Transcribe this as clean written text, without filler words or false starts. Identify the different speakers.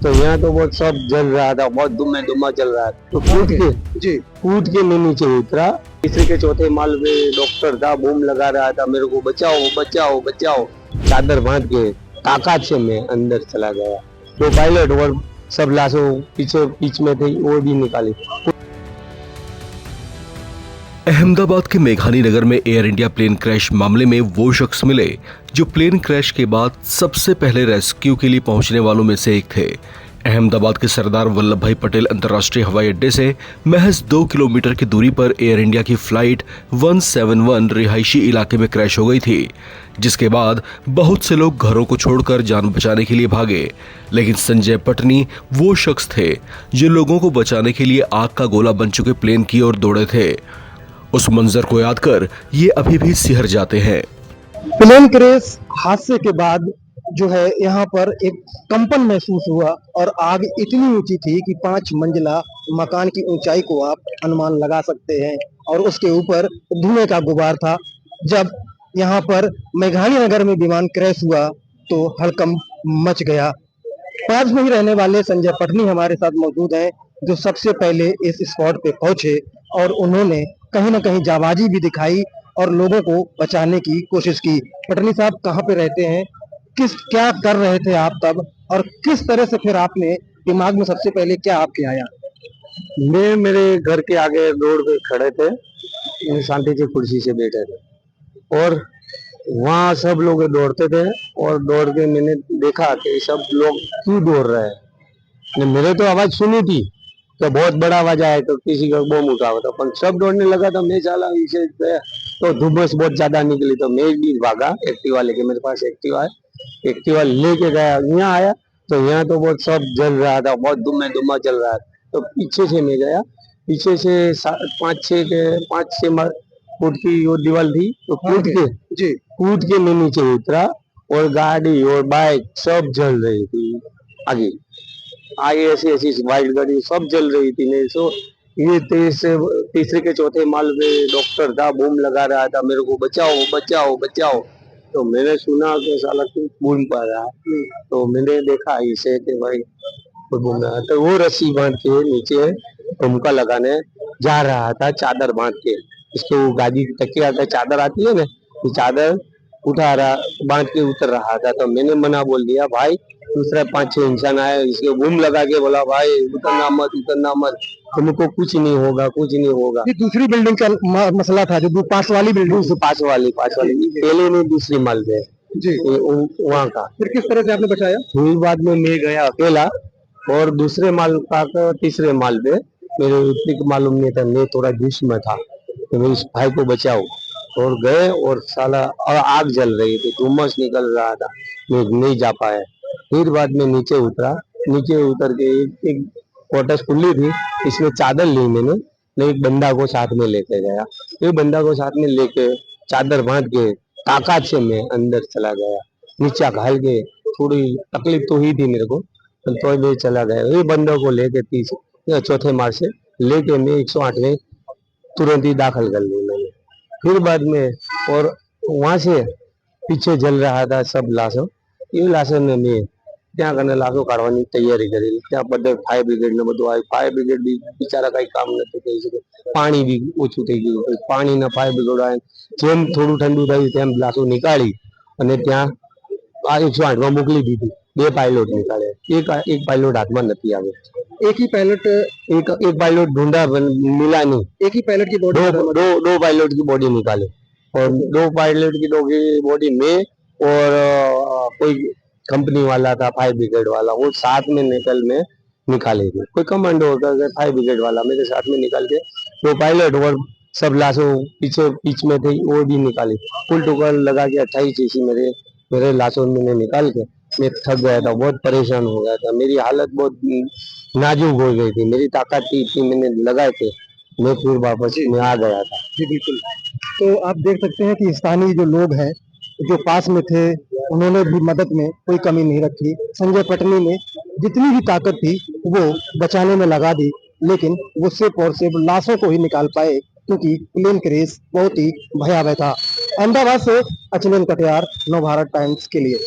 Speaker 1: तो यहाँ तो बहुत सब जल रहा था, बहुत धुआं धुआं चल रहा है। तो कूद के मैं नीचे उतरा। तीसरे के चौथे माल पे डॉक्टर था, बूम लगा रहा था, मेरे को बचाओ बचाओ बचाओ। चादर बांध के ताकत से मैं अंदर चला गया। तो पायलट और सब लाशों पीछे बीच में थी, वो भी निकाली।
Speaker 2: अहमदाबाद के मेघानी नगर में एयर इंडिया प्लेन क्रैश मामले में वो शख्स मिले जो प्लेन क्रैश के बाद सबसे पहले रेस्क्यू के लिए पहुंचने वालों में से एक थे। अहमदाबाद के सरदार वल्लभ भाई पटेल अंतर्राष्ट्रीय हवाई अड्डे से महज 2 किलोमीटर की दूरी पर एयर इंडिया की फ्लाइट 171 रिहायशी इलाके में क्रैश हो गई थी, जिसके बाद बहुत से लोग घरों को छोड़कर जान बचाने के लिए भागे। लेकिन संजय पटनी वो शख्स थे जो लोगों को बचाने के लिए आग का गोला बन चुके प्लेन की ओर दौड़े थे। उस मंजर को याद कर ये अभी भी सिहर जाते हैं।
Speaker 3: प्लेन क्रैश हादसे के बाद जो है यहाँ पर एक कंपन महसूस हुआ और आग इतनी ऊंची थी कि 5 मंजिला मकान की ऊंचाई को आप अनुमान लगा सकते हैं और उसके ऊपर धुएं का गुबार था। जब यहाँ पर मेघानी नगर में विमान क्रैश हुआ तो हड़कंप मच गया। पास में ही रहने वाले संजय पटनी हमारे साथ मौजूद हैं, जो सबसे पहले इस स्पॉट पे पहुंचे और उन्होंने कहीं ना कहीं जाबाजी भी दिखाई और लोगों को बचाने की कोशिश की। पटनी साहब कहाँ पे रहते हैं, क्या कर रहे थे आप तब, और किस तरह से फिर आपने दिमाग में सबसे पहले क्या आपके आया?
Speaker 1: मैं मेरे घर के आगे रोड पे खड़े थे, शांति से कुर्सी से बैठे थे और वहाँ सब लोग दौड़ते थे और दौड़ के मैंने देखा कि सब लोग क्यों दौड़ रहे हैं। मेरे तो आवाज सुनी थी तो बहुत बड़ा आवाज आया तो किसी का बम उठा हुआ था, पर सब दौड़ने लगा तो मैं चला इसे तो धुम्मस बहुत ज्यादा निकली तो मैं भी भागा एक्टिवा लेके। मेरे पास एक्टिवा है, एक्टिवा लेके गया। यहाँ आया तो यहाँ तो बहुत सब जल रहा था, बहुत धुआं धुआं चल रहा था। तो पीछे से मैं गया, पीछे से 5-6 फुट की वो दीवार थी, तो कूद के मैं नीचे उतरा और गाड़ी और बाइक सब जल रही थी। आगे आगे ऐसी वाइट गाड़ी सब जल रही थी। नहीं तो ये तीसरे के चौथे माल पे डॉक्टर था, बूम लगा रहा था, मेरे को बचाओ बचाओ बचाओ। तो मैंने सुना कि साला तू बूम पा रहा। तो मैंने देखा इसे कि भाई बूम रहा, तो वो रस्सी बांध के नीचे ठुमका लगाने जा रहा था, चादर बांध के। इसके वो गाड़ी की तकिया का चादर आती है ना, वो चादर उठा रहा बांध के उतर रहा था। तो मैंने मना बोल दिया, भाई दूसरा 5-6 इंसान आए, इसके बूम लगा के बोला भाई उतरना मत, तुमको कुछ नहीं होगा कुछ नहीं होगा।
Speaker 3: ये दूसरी बिल्डिंग का मसला था, जो पास वाली बिल्डिंग से
Speaker 1: पास वाली पहले नहीं दूसरी माल पे
Speaker 3: जी
Speaker 1: वहाँ का।
Speaker 3: फिर किस तरह से आपने बचाया?
Speaker 1: फिर बाद में मैं गया अकेला और दूसरे माल का तीसरे माल पे मेरे उतनी मालूम नहीं था, मैं थोड़ा जोश में था तो मैं इस भाई को बचाऊं और गए और साला और आग जल रही थी, धुम्मस निकल रहा था, मैं नहीं जा पाया। फिर बाद में नीचे उतरा, नीचे उतर के एक क्वार्टर्स खुली थी, इसमें चादर ली मैंने, एक बंदा को साथ में लेके गया। एक बंदा को साथ में लेके चादर बांध के ताकत से मैं अंदर चला गया। नीचे घाल के थोड़ी तकलीफ तो हुई थी मेरे को, तो मैं चला गया। ये बंदों को लेके चौथे मार्च से लेके मैं 108 में तुरंत ही दाखिल कर ली मैंने। फिर बाद में और वहां से पीछे जल रहा था सब लाशों, ये लाशों ने मैं ત્યાં કને લાશો કાઢવાની તૈયારી કરેલી। ત્યાં બધે ફાયર બ્રિગેડ ને બધું આવ્યું। ફાયર બ્રિગેડ બી બિચારા કઈ કામ નથી કરી શકે, પાણી બી ઓછું થઈ ગયું, પાણી ના ફાયર બ્રિગેડ આવે જેમ થોડું ઠંડુ થયું તેમ લાશો નિકાળી અને ત્યાં 108 માં મોકલી દીધી। 2 પાયલોટ निकाले, एक पायलट हाथ में नहीं आवे।
Speaker 3: एक ही पायलट
Speaker 1: एक पायलट ढूंढा मिला नहीं।
Speaker 3: एक ही पायलट की बॉडी
Speaker 1: दो पायलट की बॉडी निकाले और 2 पायलट की बॉडी में और कोई कंपनी वाला था फायर ब्रिगेड वाला, वो साथ में निकाले थे। कोई कमांडो होता है फायर ब्रिगेड वाला, मेरे साथ में निकाल के 2 पायलट और सब लाशों बीच में थी वो भी निकाली। कुल टुकड़ लगा के 28 इसी मेरे लाशों मैंने निकाल के मैं थक गया था, बहुत परेशान हो गया था, मेरी हालत बहुत नाजुक हो गई थी, मेरी ताकत थी इतनी मैंने लगाए थे, मैं फिर वापस में आ गया था।
Speaker 3: जी बिल्कुल। तो आप देख सकते हैं कि स्थानीय जो लोग हैं जो पास में थे, उन्होंने भी मदद में कोई कमी नहीं रखी। संजय पटनी ने जितनी भी ताकत थी वो बचाने में लगा दी, लेकिन वो सिर्फ और सिर्फ लाशों को ही निकाल पाए क्योंकि प्लेन क्रैश बहुत ही भयावह था। अहमदाबाद से अचलन कटियार, नवभारत टाइम्स के लिए।